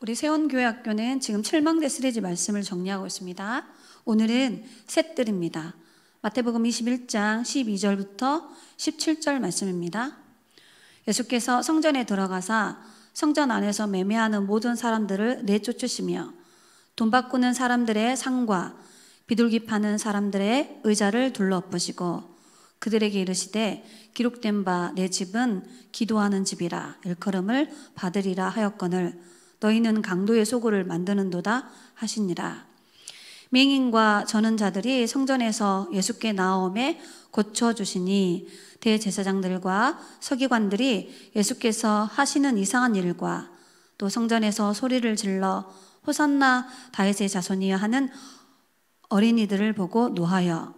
우리 세원교회학교는 지금 칠망대 시리즈 말씀을 정리하고 있습니다. 오늘은 셋들입니다. 마태복음 21장 12절부터 17절 말씀입니다. 예수께서 성전에 들어가사 성전 안에서 매매하는 모든 사람들을 내쫓으시며 돈 바꾸는 사람들의 상과 비둘기 파는 사람들의 의자를 둘러엎으시고 그들에게 이르시되 기록된 바 내 집은 기도하는 집이라 일컬음을 받으리라 하였거늘 너희는 강도의 소굴을 만드는도다 하시니라. 맹인과 저는 자들이 성전에서 예수께 나오매 고쳐주시니 대제사장들과 서기관들이 예수께서 하시는 이상한 일과 또 성전에서 소리를 질러 호산나 다윗의 자손이여 하는 어린이들을 보고 노하여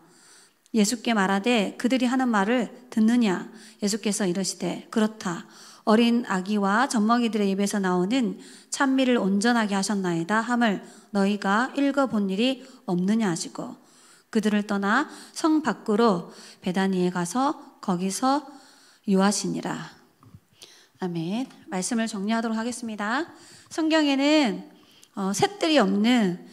예수께 말하되 그들이 하는 말을 듣느냐. 예수께서 이르시되 그렇다. 어린 아기와 젖먹이들의 입에서 나오는 찬미를 온전하게 하셨나이다 함을 너희가 읽어본 일이 없느냐 하시고 그들을 떠나 성 밖으로 베다니에 가서 거기서 유하시니라. 아멘. 말씀을 정리하도록 하겠습니다. 성경에는 셋들이 없는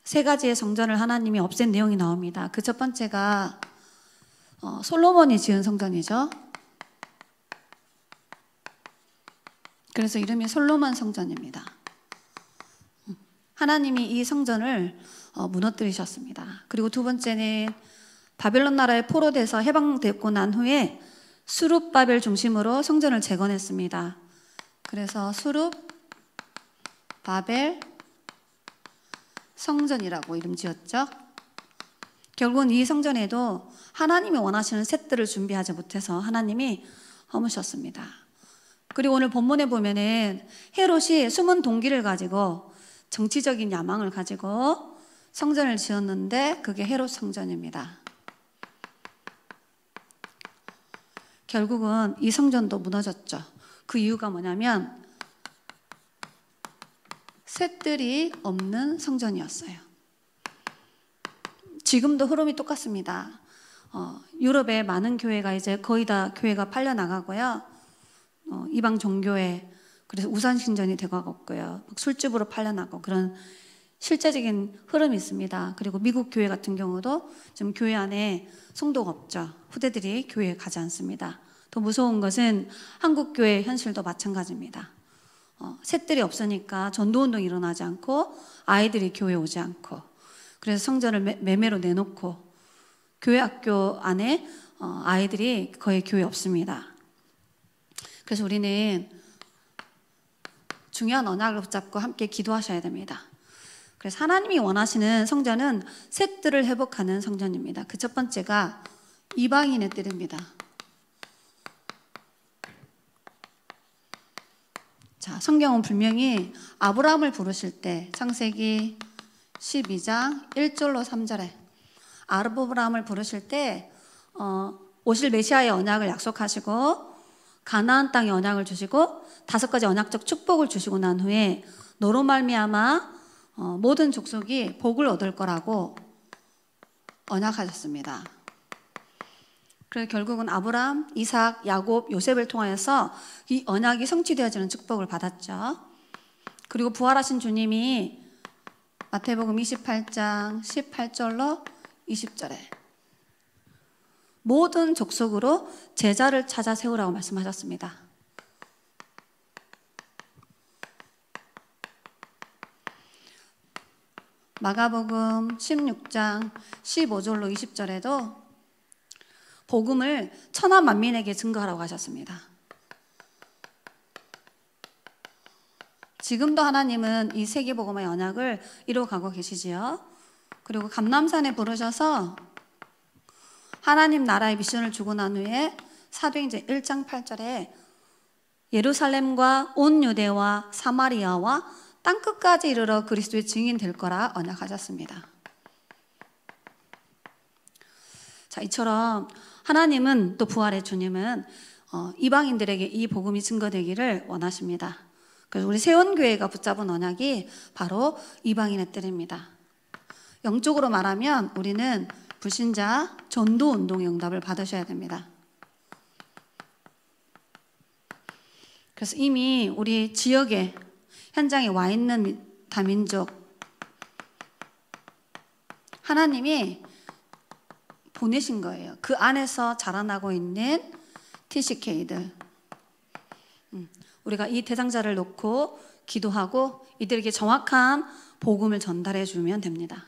세 가지의 성전을 하나님이 없앤 내용이 나옵니다. 그 첫 번째가 솔로몬이 지은 성전이죠. 그래서 이름이 솔로몬 성전입니다. 하나님이 이 성전을 무너뜨리셨습니다. 그리고 두 번째는 바벨론 나라에 포로돼서 해방되고 난 후에 수룹바벨 중심으로 성전을 재건했습니다. 그래서 수룹바벨 성전이라고 이름 지었죠. 결국은 이 성전에도 하나님이 원하시는 셋들을 준비하지 못해서 하나님이 허무셨습니다. 그리고 오늘 본문에 보면은 헤롯이 숨은 동기를 가지고 정치적인 야망을 가지고 성전을 지었는데 그게 헤롯 성전입니다. 결국은 이 성전도 무너졌죠. 그 이유가 뭐냐면 셋들이 없는 성전이었어요. 지금도 흐름이 똑같습니다. 유럽의 많은 교회가 이제 거의 다 교회가 팔려 나가고요. 이방 종교에 그래서 우상신전이 되어가고 있고요. 술집으로 팔려 나가고 그런 실제적인 흐름이 있습니다. 그리고 미국 교회 같은 경우도 지금 교회 안에 성도가 없죠. 후대들이 교회에 가지 않습니다. 더 무서운 것은 한국 교회 현실도 마찬가지입니다. 셋들이 없으니까 전도운동이 일어나지 않고 아이들이 교회에 오지 않고 그래서 성전을 매매로 내놓고 교회 학교 안에 아이들이 거의 교회에 없습니다. 그래서 우리는 중요한 언약을 붙잡고 함께 기도하셔야 됩니다. 그래서 하나님이 원하시는 성전은 셋들을 회복하는 성전입니다. 그 첫 번째가 이방인의 뜰입니다. 자, 성경은 분명히 아브라함을 부르실 때 창세기 12장 1절로 3절에 아브라함을 부르실 때 오실 메시아의 언약을 약속하시고 가나안 땅의 언약을 주시고 5가지 언약적 축복을 주시고 난 후에 너로 말미암아 모든 족속이 복을 얻을 거라고 언약하셨습니다. 그래서 결국은 아브라함, 이삭, 야곱, 요셉을 통하여서 이 언약이 성취되어지는 축복을 받았죠. 그리고 부활하신 주님이 마태복음 28장 18절로 20절에 모든 족속으로 제자를 찾아 세우라고 말씀하셨습니다. 마가복음 16장 15절로 20절에도 복음을 천하 만민에게 증거하라고 하셨습니다. 지금도 하나님은 이 세계복음의 언약을 이루어가고 계시지요. 그리고 감람산에 부르셔서 하나님 나라의 미션을 주고 난 후에 사도행전 1장 8절에 예루살렘과 온 유대와 사마리아와 땅끝까지 이르러 그리스도의 증인 될 거라 언약하셨습니다. 자, 이처럼 하나님은 또 부활의 주님은 이방인들에게 이 복음이 증거되기를 원하십니다. 그래서 우리 세원교회가 붙잡은 언약이 바로 이방인의 뜰입니다. 영적으로 말하면 우리는 불신자 전도운동의 응답을 받으셔야 됩니다. 그래서 이미 우리 지역에 현장에 와 있는 다민족, 하나님이 보내신 거예요. 그 안에서 자라나고 있는 TCK들. 우리가 이 대상자를 놓고 기도하고 이들에게 정확한 복음을 전달해 주면 됩니다.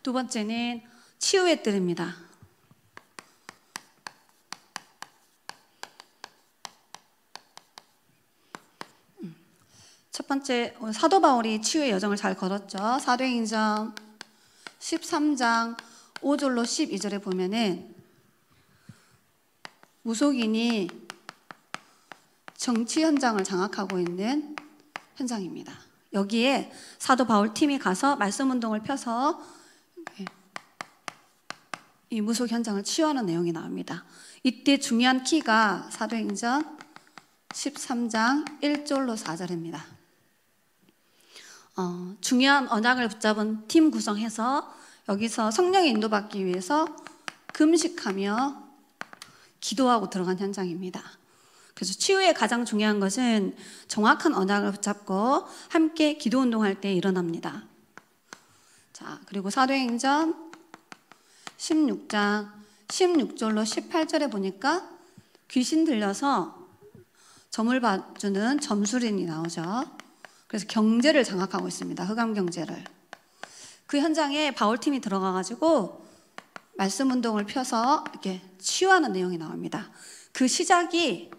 두 번째는 치유의 뜰입니다. 첫 번째, 사도 바울이 치유의 여정을 잘 걸었죠. 사도행전 13장 5절로 12절에 보면은 무속인이 정치 현장을 장악하고 있는 현장입니다. 여기에 사도 바울 팀이 가서 말씀 운동을 펴서 이 무속 현장을 치유하는 내용이 나옵니다. 이때 중요한 키가 사도행전 13장 1절로 4절입니다. 중요한 언약을 붙잡은 팀 구성해서 여기서 성령의 인도받기 위해서 금식하며 기도하고 들어간 현장입니다. 그래서 치유의 가장 중요한 것은 정확한 언약을 붙잡고 함께 기도 운동할 때 일어납니다. 자, 그리고 사도행전 16장 16절로 18절에 보니까 귀신 들려서 점을 봐주는 점술인이 나오죠. 그래서 경제를 장악하고 있습니다. 흑암 경제를. 그 현장에 바울팀이 들어가가지고 말씀 운동을 펴서 이렇게 치유하는 내용이 나옵니다. 그 시작이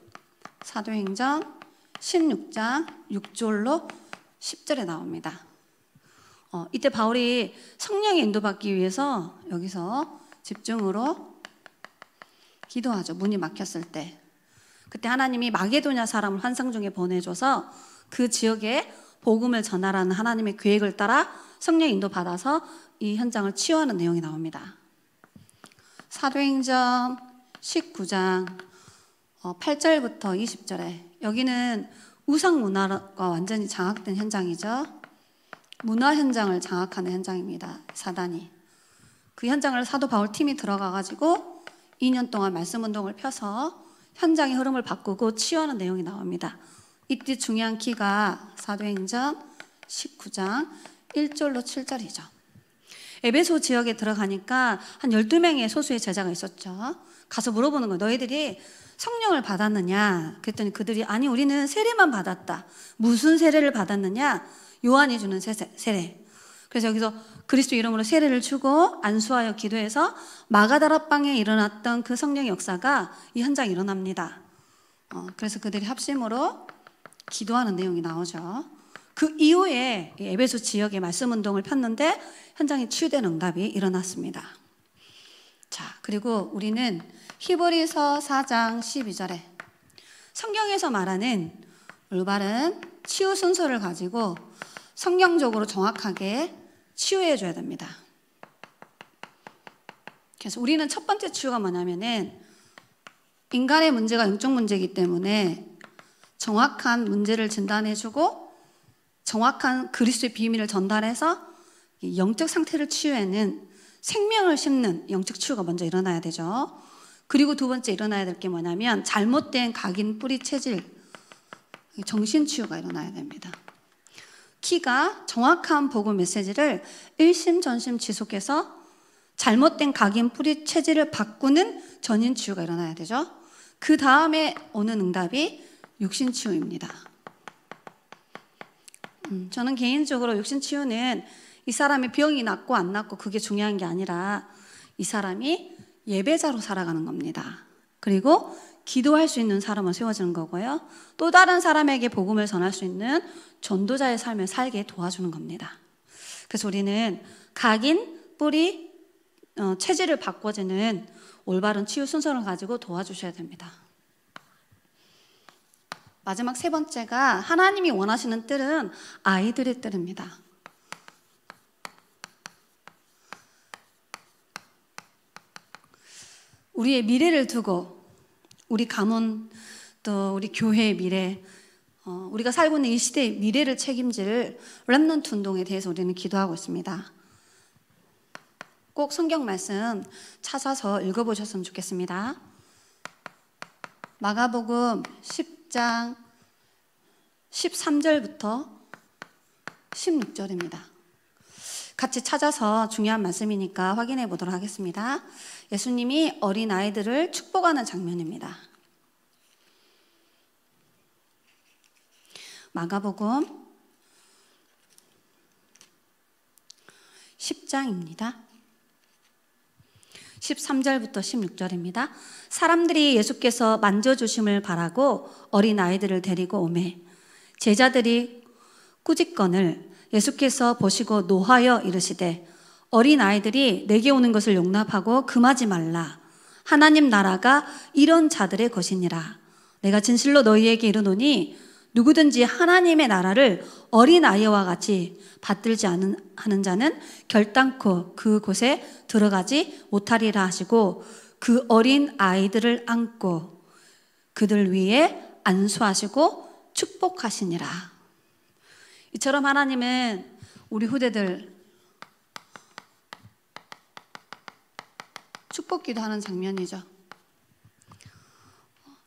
사도행전 16장 6절로 10절에 나옵니다. 이때 바울이 성령의 인도받기 위해서 여기서 집중으로 기도하죠. 문이 막혔을 때. 그때 하나님이 마게도냐 사람을 환상 중에 보내줘서 그 지역에 복음을 전하라는 하나님의 계획을 따라 성령 인도 받아서 이 현장을 치유하는 내용이 나옵니다. 사도행전 19장 8절부터 20절에 여기는 우상 문화가 완전히 장악된 현장이죠. 문화 현장을 장악하는 현장입니다. 사단이. 그 현장을 사도 바울 팀이 들어가가지고 2년 동안 말씀 운동을 펴서 현장의 흐름을 바꾸고 치유하는 내용이 나옵니다. 이때 중요한 키가 사도행전 19장 1절로 7절이죠. 에베소 지역에 들어가니까 한 12명의 소수의 제자가 있었죠. 가서 물어보는 거예요. 너희들이 성령을 받았느냐? 그랬더니 그들이 아니 우리는 세례만 받았다. 무슨 세례를 받았느냐? 요한이 주는 세례. 그래서 여기서 그리스도 이름으로 세례를 주고 안수하여 기도해서 마가다라방에 일어났던 그 성령의 역사가 이 현장에 일어납니다. 그래서 그들이 합심으로 기도하는 내용이 나오죠. 그 이후에 에베소 지역에 말씀 운동을 폈는데 현장에 치유된 응답이 일어났습니다. 자, 그리고 우리는 히브리서 4장 12절에 성경에서 말하는 올바른 치유 순서를 가지고 성경적으로 정확하게 치유해 줘야 됩니다. 그래서 우리는 첫 번째 치유가 뭐냐면은 인간의 문제가 영적 문제이기 때문에 정확한 문제를 진단해 주고 정확한 그리스도의 비밀을 전달해서 영적 상태를 치유하는 생명을 심는 영적 치유가 먼저 일어나야 되죠. 그리고 두 번째 일어나야 될 게 뭐냐면 잘못된 각인 뿌리 체질, 정신 치유가 일어나야 됩니다. 키가 정확한 복음 메시지를 일심전심 지속해서 잘못된 각인 뿌리 체질을 바꾸는 전인 치유가 일어나야 되죠. 그 다음에 오는 응답이 육신 치유입니다. 저는 개인적으로 육신 치유는 이 사람의 병이 낫고 안 낫고 그게 중요한 게 아니라 이 사람이 예배자로 살아가는 겁니다. 그리고 기도할 수 있는 사람을 세워주는 거고요. 또 다른 사람에게 복음을 전할 수 있는 전도자의 삶을 살게 도와주는 겁니다. 그래서 우리는 각인, 뿌리, 체질을 바꿔주는 올바른 치유 순서를 가지고 도와주셔야 됩니다. 마지막 세 번째가 하나님이 원하시는 뜰은 아이들의 뜰입니다. 우리의 미래를 두고 우리 가문 또 우리 교회의 미래, 우리가 살고 있는 이 시대의 미래를 책임질 렘넌트 운동에 대해서 우리는 기도하고 있습니다. 꼭 성경 말씀 찾아서 읽어보셨으면 좋겠습니다. 마가복음 10장 13절부터 16절입니다. 같이 찾아서 중요한 말씀이니까 확인해 보도록 하겠습니다. 예수님이 어린아이들을 축복하는 장면입니다. 마가복음 10장입니다. 13절부터 16절입니다. 사람들이 예수께서 만져주심을 바라고 어린아이들을 데리고 오매 제자들이 꾸짖건을 예수께서 보시고 노하여 이르시되 어린아이들이 내게 오는 것을 용납하고 금하지 말라. 하나님 나라가 이런 자들의 것이니라. 내가 진실로 너희에게 이르노니 누구든지 하나님의 나라를 어린아이와 같이 받들지 하는 자는 결단코 그곳에 들어가지 못하리라 하시고 그 어린 아이들을 안고 그들 위에 안수하시고 축복하시니라. 이처럼 하나님은 우리 후대들 축복기도 하는 장면이죠.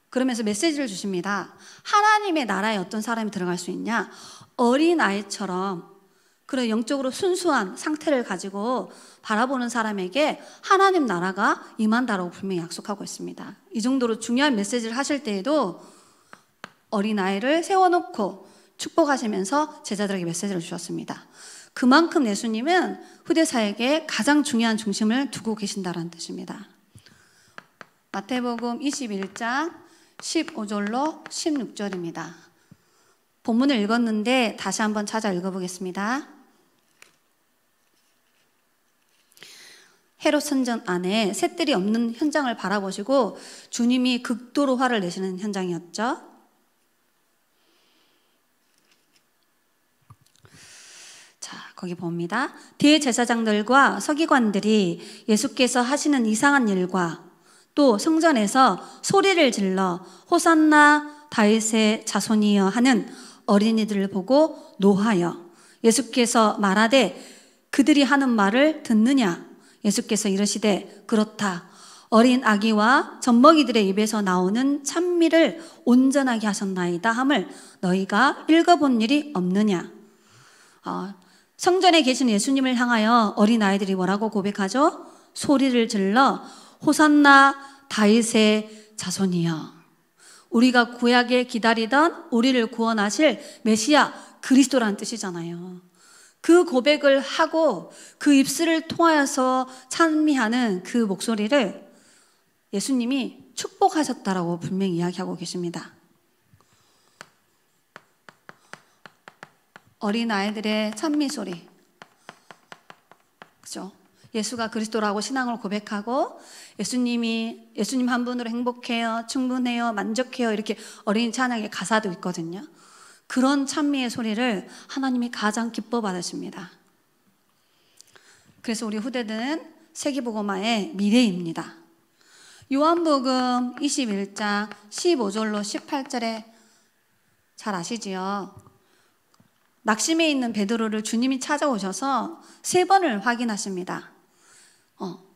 그러면서 메시지를 주십니다. 하나님의 나라에 어떤 사람이 들어갈 수 있냐? 어린아이처럼 그런 영적으로 순수한 상태를 가지고 바라보는 사람에게 하나님 나라가 임한다라고 분명히 약속하고 있습니다. 이 정도로 중요한 메시지를 하실 때에도 어린아이를 세워놓고 축복하시면서 제자들에게 메시지를 주셨습니다. 그만큼 예수님은 후대사에게 가장 중요한 중심을 두고 계신다는 뜻입니다. 마태복음 21장 15절로 16절입니다. 본문을 읽었는데 다시 한번 찾아 읽어보겠습니다. 헤롯 선전 안에 셋들이 없는 현장을 바라보시고 주님이 극도로 화를 내시는 현장이었죠. 자, 거기 봅니다. 대제사장들과 서기관들이 예수께서 하시는 이상한 일과 또 성전에서 소리를 질러 호산나 다윗의 자손이여 하는 어린이들을 보고 노하여 예수께서 말하되 그들이 하는 말을 듣느냐? 예수께서 이르시되 그렇다. 어린 아기와 젖먹이들의 입에서 나오는 찬미를 온전하게 하셨나이다 함을 너희가 읽어본 일이 없느냐? 성전에 계신 예수님을 향하여 어린아이들이 뭐라고 고백하죠? 소리를 질러 호산나 다윗의 자손이여. 우리가 구약에 기다리던 우리를 구원하실 메시아 그리스도라는 뜻이잖아요. 그 고백을 하고 그 입술을 통하여서 찬미하는 그 목소리를 예수님이 축복하셨다라고 분명히 이야기하고 계십니다. 어린아이들의 찬미 소리, 그죠? 예수가 그리스도라고 신앙을 고백하고 예수님 한 분으로 행복해요, 충분해요, 만족해요 이렇게 어린이 찬양의 가사도 있거든요. 그런 찬미의 소리를 하나님이 가장 기뻐 받으십니다. 그래서 우리 후대들은 세기복음화의 미래입니다. 요한복음 21장 15절로 18절에 잘 아시지요? 낙심해 있는 베드로를 주님이 찾아오셔서 3번을 확인하십니다.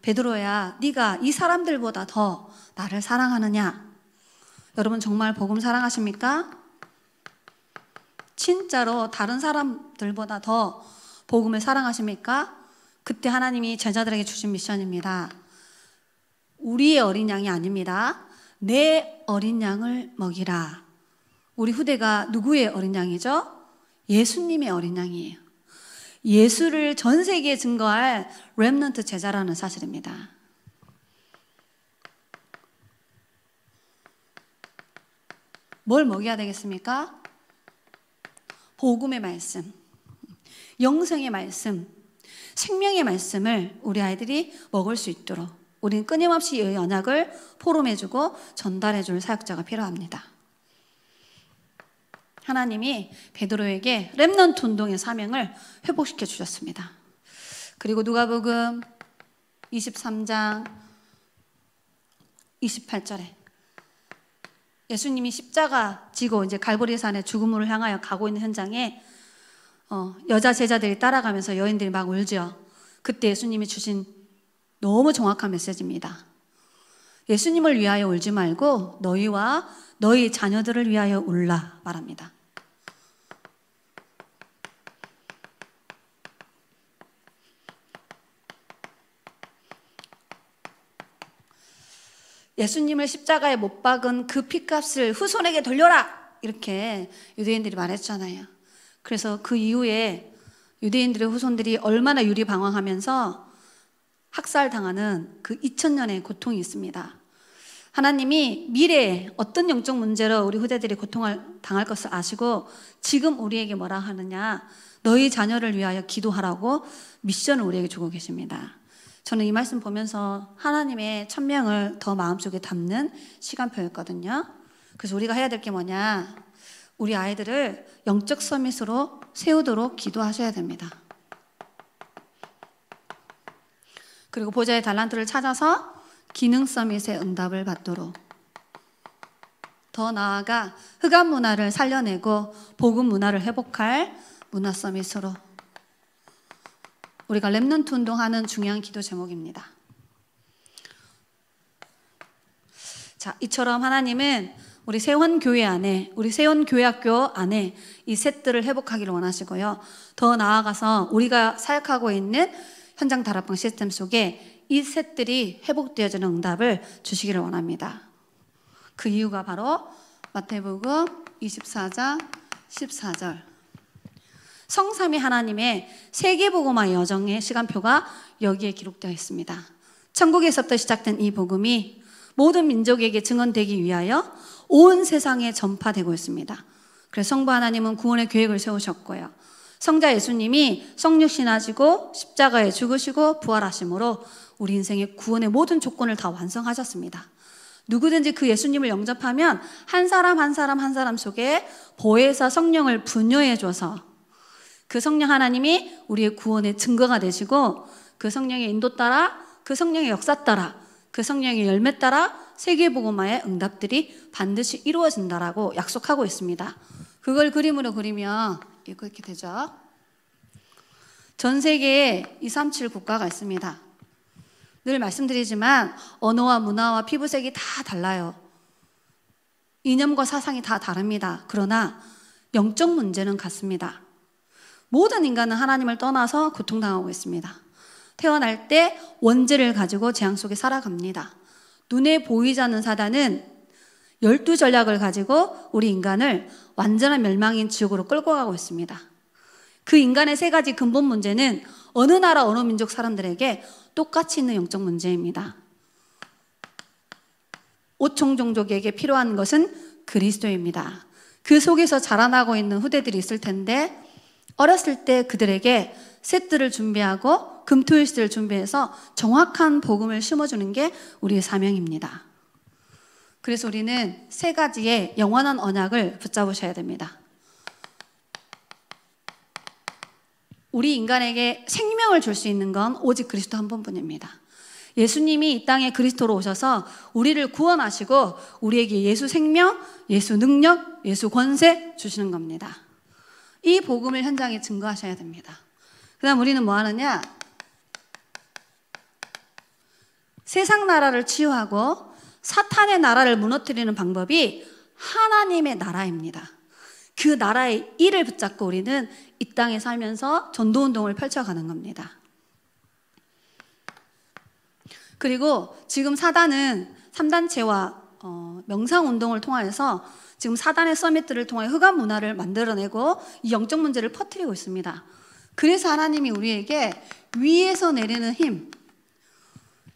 베드로야, 네가 이 사람들보다 더 나를 사랑하느냐? 여러분 정말 복음 사랑하십니까? 진짜로 다른 사람들보다 더 복음을 사랑하십니까? 그때 하나님이 제자들에게 주신 미션입니다. 우리의 어린 양이 아닙니다. 내 어린 양을 먹이라. 우리 후대가 누구의 어린 양이죠? 예수님의 어린 양이에요. 예수를 전 세계에 증거할 렘넌트 제자라는 사실입니다. 뭘 먹여야 되겠습니까? 복음의 말씀, 영생의 말씀, 생명의 말씀을 우리 아이들이 먹을 수 있도록 우리는 끊임없이 이 언약을 포럼해주고 전달해줄 사역자가 필요합니다. 하나님이 베드로에게 렘넌트 운동의 사명을 회복시켜 주셨습니다. 그리고 누가복음 23장 28절에 예수님이 십자가 지고 이제 갈보리산에 죽음을 향하여 가고 있는 현장에 여자 제자들이 따라가면서 여인들이 막 울죠. 그때 예수님이 주신 너무 정확한 메시지입니다. 예수님을 위하여 울지 말고 너희와 너희 자녀들을 위하여 울라 말합니다. 예수님을 십자가에 못 박은 그 피값을 후손에게 돌려라! 이렇게 유대인들이 말했잖아요. 그래서 그 이후에 유대인들의 후손들이 얼마나 유리방황하면서 학살당하는 그 2000년의 고통이 있습니다. 하나님이 미래에 어떤 영적 문제로 우리 후대들이 고통을 당할 것을 아시고 지금 우리에게 뭐라 하느냐, 너희 자녀를 위하여 기도하라고 미션을 우리에게 주고 계십니다. 저는 이 말씀 보면서 하나님의 천명을 더 마음속에 담는 시간표였거든요. 그래서 우리가 해야 될 게 뭐냐, 우리 아이들을 영적 서밋으로 세우도록 기도하셔야 됩니다. 그리고 보좌의 달란트를 찾아서 기능 서밋의 응답을 받도록, 더 나아가 흑암 문화를 살려내고 복음 문화를 회복할 문화 서밋으로 우리가 렘넌트 운동하는 중요한 기도 제목입니다. 자, 이처럼 하나님은 우리 세원교회 안에, 우리 세원교회학교 안에 이 셋들을 회복하기를 원하시고요. 더 나아가서 우리가 사역하고 있는 현장 다락방 시스템 속에 이 셋들이 회복되어지는 응답을 주시기를 원합니다. 그 이유가 바로 마태복음 24장 14절, 성삼위 하나님의 세계복음화 여정의 시간표가 여기에 기록되어 있습니다. 천국에서부터 시작된 이 복음이 모든 민족에게 증언되기 위하여 온 세상에 전파되고 있습니다. 그래서 성부 하나님은 구원의 계획을 세우셨고요. 성자 예수님이 성육신 하시고 십자가에 죽으시고 부활하심으로 우리 인생의 구원의 모든 조건을 다 완성하셨습니다. 누구든지 그 예수님을 영접하면 한 사람 한 사람 한 사람 속에 보혜사 성령을 분여해 줘서 그 성령 하나님이 우리의 구원의 증거가 되시고 그 성령의 인도 따라, 그 성령의 역사 따라, 그 성령의 열매 따라 세계복음화의 응답들이 반드시 이루어진다라고 약속하고 있습니다. 그걸 그림으로 그리면 이렇게 되죠. 전 세계에 237 국가가 있습니다. 늘 말씀드리지만 언어와 문화와 피부색이 다 달라요. 이념과 사상이 다 다릅니다. 그러나 영적 문제는 같습니다. 모든 인간은 하나님을 떠나서 고통당하고 있습니다. 태어날 때 원죄를 가지고 재앙 속에 살아갑니다. 눈에 보이지 않는 사단은 12전략을 가지고 우리 인간을 완전한 멸망인 지옥으로 끌고 가고 있습니다. 그 인간의 세 가지 근본 문제는 어느 나라 어느 민족 사람들에게 똑같이 있는 영적 문제입니다. 5총 종족에게 필요한 것은 그리스도입니다. 그 속에서 자라나고 있는 후대들이 있을 텐데 어렸을 때 그들에게 셋들을 준비하고 금토일시를 준비해서 정확한 복음을 심어주는 게 우리의 사명입니다. 그래서 우리는 세 가지의 영원한 언약을 붙잡으셔야 됩니다. 우리 인간에게 생명을 줄 수 있는 건 오직 그리스도 한 분뿐입니다. 예수님이 이 땅에 그리스도로 오셔서 우리를 구원하시고 우리에게 예수 생명, 예수 능력, 예수 권세 주시는 겁니다. 이 복음을 현장에 증거하셔야 됩니다. 그 다음 우리는 뭐 하느냐? 세상 나라를 치유하고 사탄의 나라를 무너뜨리는 방법이 하나님의 나라입니다. 그 나라의 일을 붙잡고 우리는 이 땅에 살면서 전도운동을 펼쳐가는 겁니다. 그리고 지금 사단은 3단체와 명상운동을 통하여서 지금 사단의 서밋들을 통해 흑암 문화를 만들어내고 이 영적 문제를 퍼뜨리고 있습니다. 그래서 하나님이 우리에게 위에서 내리는 힘,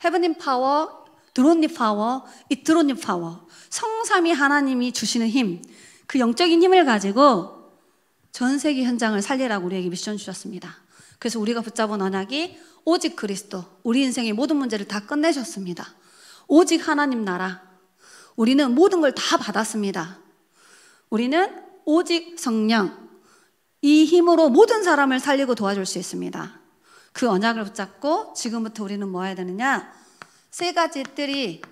헤븐님 파워, 드론님 파워, 이트론님 파워, 성삼위 하나님이 주시는 힘, 그 영적인 힘을 가지고 전 세계 현장을 살리라고 우리에게 미션 주셨습니다. 그래서 우리가 붙잡은 언약이 오직 그리스도, 우리 인생의 모든 문제를 다 끝내셨습니다. 오직 하나님 나라, 우리는 모든 걸 다 받았습니다. 우리는 오직 성령, 이 힘으로 모든 사람을 살리고 도와줄 수 있습니다. 그 언약을 붙잡고 지금부터 우리는 뭐 해야 되느냐? 세 가지 뜰이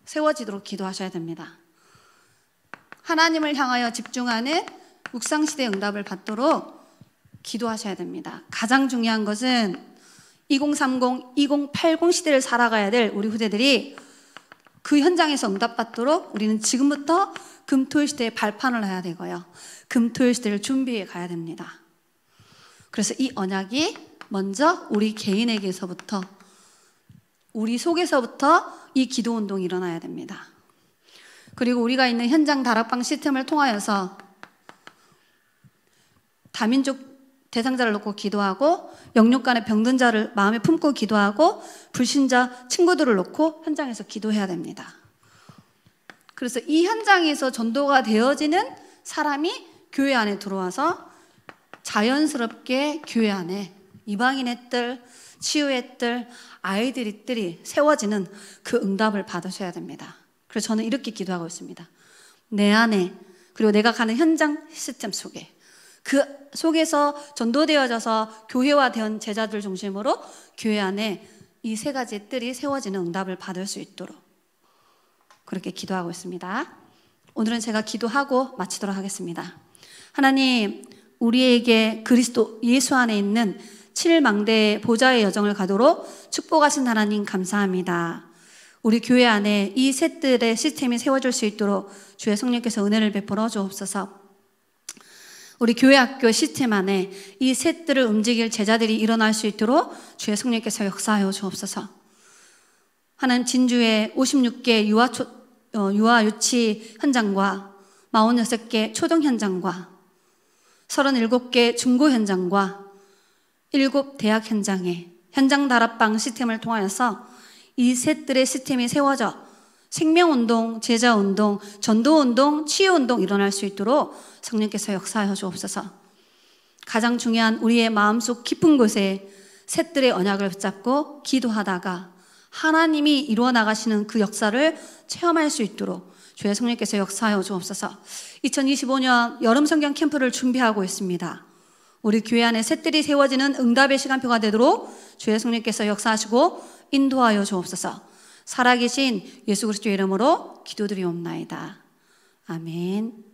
세워지도록 기도하셔야 됩니다. 하나님을 향하여 집중하는 묵상시대의 응답을 받도록 기도하셔야 됩니다. 가장 중요한 것은 2030, 2080 시대를 살아가야 될 우리 후대들이 그 현장에서 응답받도록 우리는 지금부터 금토일 시대에 발판을 해야 되고요. 금토일 시대를 준비해 가야 됩니다. 그래서 이 언약이 먼저 우리 개인에게서부터 우리 속에서부터 이 기도 운동이 일어나야 됩니다. 그리고 우리가 있는 현장 다락방 시스템을 통하여서 다민족 대상자를 놓고 기도하고 영육 간의 병든 자를 마음에 품고 기도하고 불신자 친구들을 놓고 현장에서 기도해야 됩니다. 그래서 이 현장에서 전도가 되어지는 사람이 교회 안에 들어와서 자연스럽게 교회 안에 이방인의 뜰, 치유의 뜰, 아이들의 뜰이 세워지는 그 응답을 받으셔야 됩니다. 그래서 저는 이렇게 기도하고 있습니다. 내 안에, 그리고 내가 가는 현장 시스템 속에, 그 속에서 전도되어져서 교회화된 제자들 중심으로 교회 안에 이 세 가지의 뜰이 세워지는 응답을 받을 수 있도록 그렇게 기도하고 있습니다. 오늘은 제가 기도하고 마치도록 하겠습니다. 하나님, 우리에게 그리스도 예수 안에 있는 7망대의 보좌의 여정을 가도록 축복하신 하나님 감사합니다. 우리 교회 안에 이 셋들의 시스템이 세워질 수 있도록 주의 성령께서 은혜를 베풀어 주옵소서. 우리 교회 학교 시스템 안에 이 셋들을 움직일 제자들이 일어날 수 있도록 주의 성령께서 역사하여 주옵소서. 하나님, 진주의 56개 유아 유치 현장과 46개 초등 현장과 37개 중고 현장과 7 대학 현장에 현장 다락방 시스템을 통하여서 이 셋들의 시스템이 세워져 생명운동, 제자운동, 전도운동, 치유운동 일어날 수 있도록 성령께서 역사하여 주옵소서. 가장 중요한 우리의 마음속 깊은 곳에 셋들의 언약을 붙잡고 기도하다가 하나님이 이루어 나가시는 그 역사를 체험할 수 있도록 주의 성령께서 역사하여 주옵소서. 2025년 여름 성경 캠프를 준비하고 있습니다. 우리 교회 안에 셋들이 세워지는 응답의 시간표가 되도록 주의 성령께서 역사하시고 인도하여 주옵소서. 살아계신 예수 그리스도의 이름으로 기도드리옵나이다. 아멘.